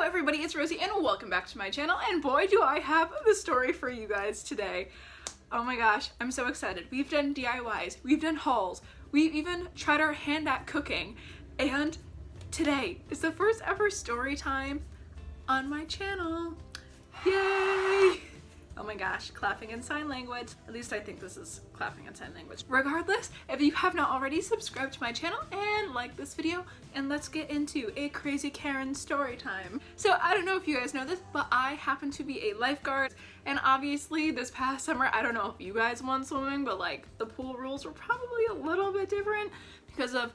everybody, it's Rosie and welcome back to my channel, and boy do I have the story for you guys today. Oh my gosh, I'm so excited. We've done DIYs, we've done hauls, we've even tried our hand at cooking, and today is the first ever story time on my channel. Yay! Oh my gosh, clapping in sign language. At least I think this is clapping in sign language. Regardless, if you have not already, subscribe to my channel and like this video, and let's get into a crazy Karen story time. So I don't know if you guys know this, but I happen to be a lifeguard, and obviously this past summer, I don't know if you guys went swimming, but like the pool rules were probably a little bit different because of,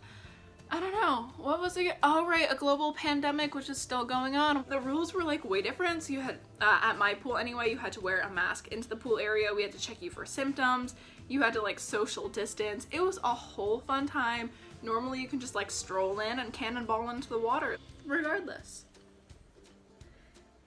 I don't know, what was it? Oh right, a global pandemic, which is still going on. The rules were like way different. So you had, at my pool anyway, you had to wear a mask into the pool area. We had to check you for symptoms. You had to like social distance. It was a whole fun time. Normally you can just like stroll in and cannonball into the water. Regardless,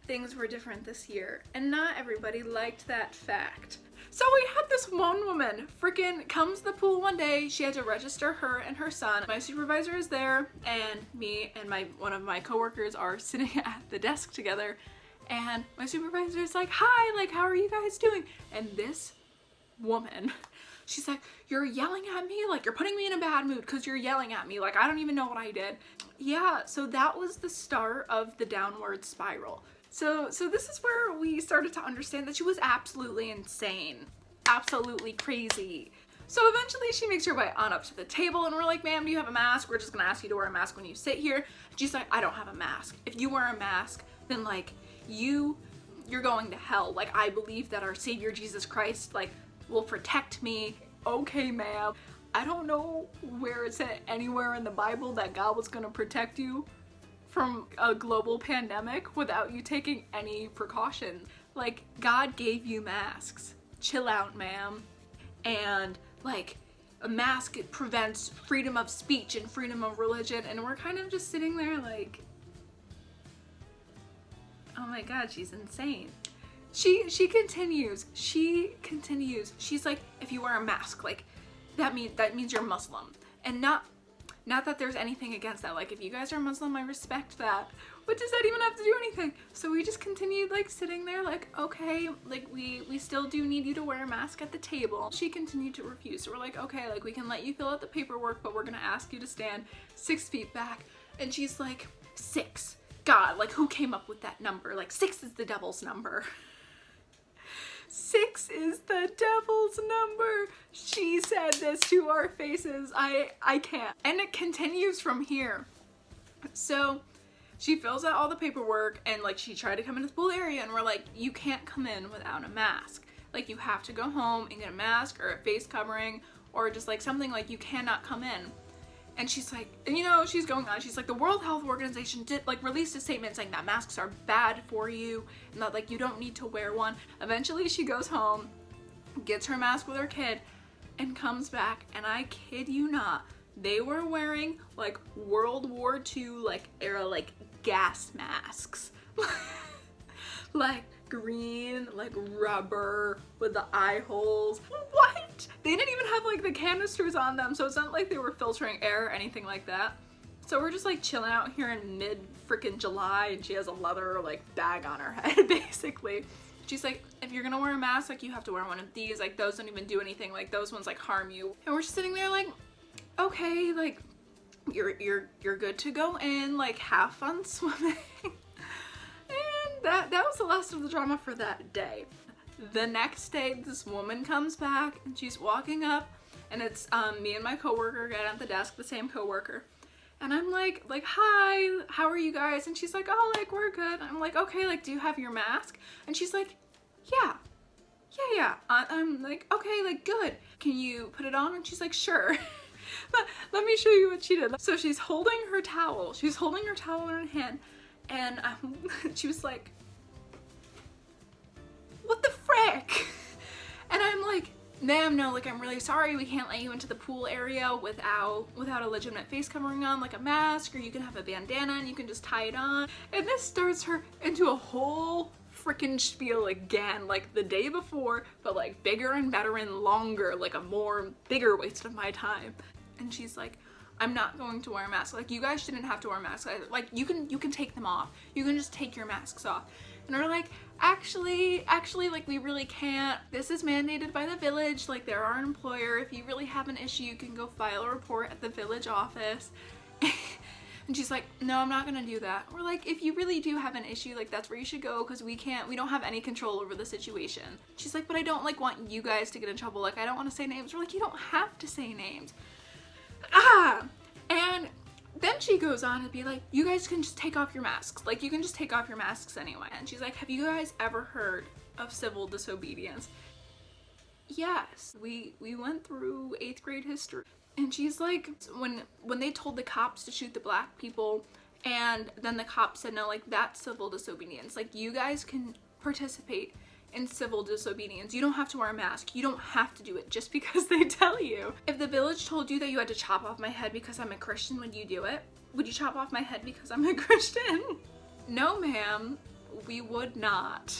things were different this year, and not everybody liked that fact. So we had this one woman freaking comes to the pool one day. She had to register her and her son. My supervisor is there, and me and one of my coworkers are sitting at the desk together, and my supervisor is like, "Hi, like, how are you guys doing?" And this woman, she's like, "You're yelling at me, like you're putting me in a bad mood because you're yelling at me, like I don't even know what I did." Yeah, so that was the start of the downward spiral. So this is where we started to understand that she was absolutely insane, absolutely crazy. So eventually she makes her way on up to the table, and we're like, "Ma'am, do you have a mask? We're just gonna ask you to wear a mask when you sit here." And she's like, "I don't have a mask. If you wear a mask, then like you're going to hell. Like I believe that our Savior Jesus Christ like will protect me." Okay, ma'am. I don't know where it said anywhere in the Bible that God was gonna protect you from a global pandemic without you taking any precautions. Like, God gave you masks. Chill out, ma'am. And like, a mask, it prevents freedom of speech and freedom of religion, and we're kind of just sitting there like, oh my god, she's insane. She continues. She's like, "If you wear a mask, like that means you're Muslim." And not that there's anything against that. Like, if you guys are Muslim, I respect that. What does that even have to do anything? So we just continued like sitting there like, okay, like we still do need you to wear a mask at the table. She continued to refuse. So we're like, okay, like we can let you fill out the paperwork, but we're gonna ask you to stand 6 feet back. And she's like, 6? God, like who came up with that number? Like 6 is the devil's number. 6 is the devil's number. She said this to our faces. I can't. And it continues from here. So she fills out all the paperwork, and like she tried to come into the pool area, and we're like, "You can't come in without a mask. Like you have to go home and get a mask or a face covering or just like something, like you cannot come in." And she's like, and you know, she's going on. She's like, "The World Health Organization did like released a statement saying that masks are bad for you and that like you don't need to wear one." Eventually she goes home, gets her mask with her kid, and comes back, and I kid you not, they were wearing like World War II like era like gas masks. Like green, like rubber with the eye holes. What? They didn't even have like the canisters on them, so it's not like they were filtering air or anything like that. So we're just like chilling out here in mid freaking July, and she has a leather like bag on her head basically. She's like, "If you're gonna wear a mask, like you have to wear one of these, like those don't even do anything, like those ones like harm you." And we're just sitting there like, okay, like you're good to go in, like have fun swimming. That was the last of the drama for that day. The next day, this woman comes back, and she's walking up, and it's me and my coworker getting at the desk, the same coworker. And I'm like, "Hi, how are you guys?" And she's like, "Oh, like we're good." I'm like, "Okay, like do you have your mask?" And she's like, yeah. I'm like, "Okay, like good. Can you put it on?" And she's like, "Sure." But let me show you what she did. So she's holding her towel. She's holding her towel in her hand, and she was like, "What the frick?" And I'm like, "Ma'am, no, like I'm really sorry, we can't let you into the pool area without a legitimate face covering on, like a mask, or you can have a bandana and you can just tie it on." And this starts her into a whole freaking spiel again, like the day before, but like bigger and better and longer, like a bigger waste of my time. And she's like, I'm not going to wear a mask. Like, you guys shouldn't have to wear masks. Like, you can take them off. You can just take your masks off. And we're like, actually, like, we really can't. This is mandated by the village. Like, they're our employer. If you really have an issue, you can go file a report at the village office. And she's like, no, I'm not gonna do that. We're like, if you really do have an issue, like, that's where you should go, because we don't have any control over the situation. She's like, but I don't, like, want you guys to get in trouble. Like, I don't want to say names. We're like, you don't have to say names. And then she goes on to be like, you guys can just take off your masks. Like, you can just take off your masks anyway. And she's like, have you guys ever heard of civil disobedience? Yes, we went through 8th grade history. And she's like, when they told the cops to shoot the black people, and then the cops said no, like, that's civil disobedience. Like, you guys can participate in civil disobedience. You don't have to wear a mask. You don't have to do it just because they tell you. If the village told you that you had to chop off my head because I'm a Christian, would you do it? Would you chop off my head because I'm a Christian? No, ma'am, we would not.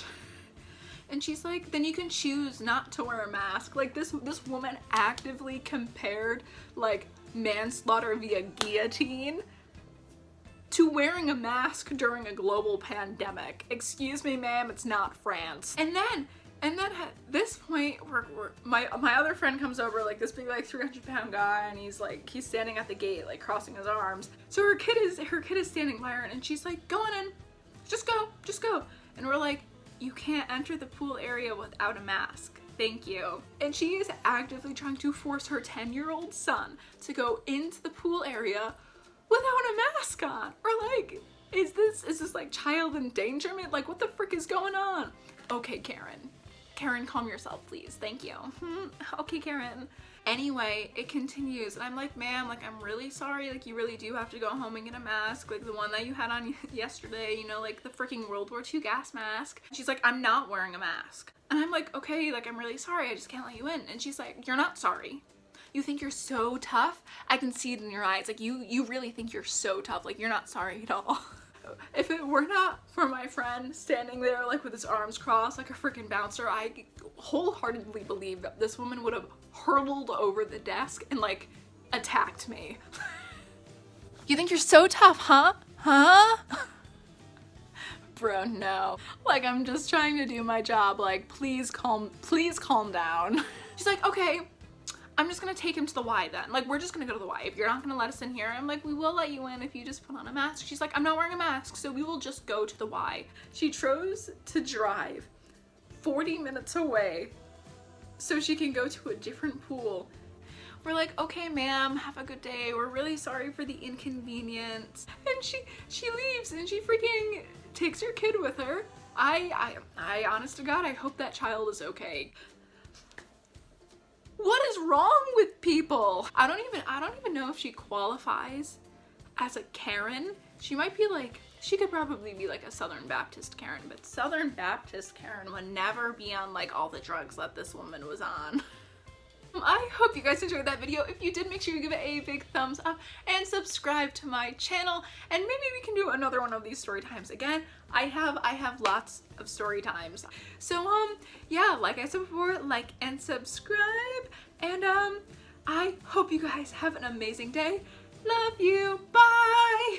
And she's like, then you can choose not to wear a mask. Like, this woman actively compared, like, manslaughter via guillotine to wearing a mask during a global pandemic. Excuse me, ma'am, it's not France. And then at this point, my other friend comes over, like, this big, like, 300-pound guy, and he's standing at the gate, like, crossing his arms. So her kid is standing by her, and she's like, go on in, just go. And we're like, you can't enter the pool area without a mask. Thank you. And she is actively trying to force her 10-year-old son to go into the pool area without a mask on. Or like, is this like child endangerment? Like, what the frick is going on? Okay, Karen. Karen, calm yourself, please. Thank you. Okay, Karen. Anyway, it continues, and I'm like, ma'am, like, I'm really sorry, like, you really do have to go home and get a mask, like the one that you had on yesterday, you know, like the freaking World War II gas mask. She's like, I'm not wearing a mask. And I'm like, okay, like, I'm really sorry, I just can't let you in. And she's like, you're not sorry. You think you're so tough? I can see it in your eyes. Like, you really think you're so tough. Like, you're not sorry at all. If it were not for my friend standing there, like, with his arms crossed like a freaking bouncer, I wholeheartedly believe that this woman would have hurtled over the desk and, like, attacked me. You think you're so tough, huh? Huh? Bro, no. Like, I'm just trying to do my job. Like, please calm down. She's like, okay, I'm just gonna take him to the Y then. Like, we're just gonna go to the Y. If you're not gonna let us in here, I'm like, we will let you in if you just put on a mask. She's like, I'm not wearing a mask, so we will just go to the Y. She chose to drive 40 minutes away so she can go to a different pool. We're like, okay, ma'am, have a good day. We're really sorry for the inconvenience. And she leaves, and she freaking takes her kid with her. I honest to God, I hope that child is okay. What is wrong with people? I don't even know if she qualifies as a Karen. She might be like, she could probably be like a Southern Baptist Karen, but Southern Baptist Karen would never be on like all the drugs that this woman was on. I hope you guys enjoyed that video. If you did, make sure you give it a big thumbs up and subscribe to my channel, and maybe we can do another one of these story times again. I have lots of story times. So yeah, like I said before, like and subscribe, and I hope you guys have an amazing day. Love you. Bye.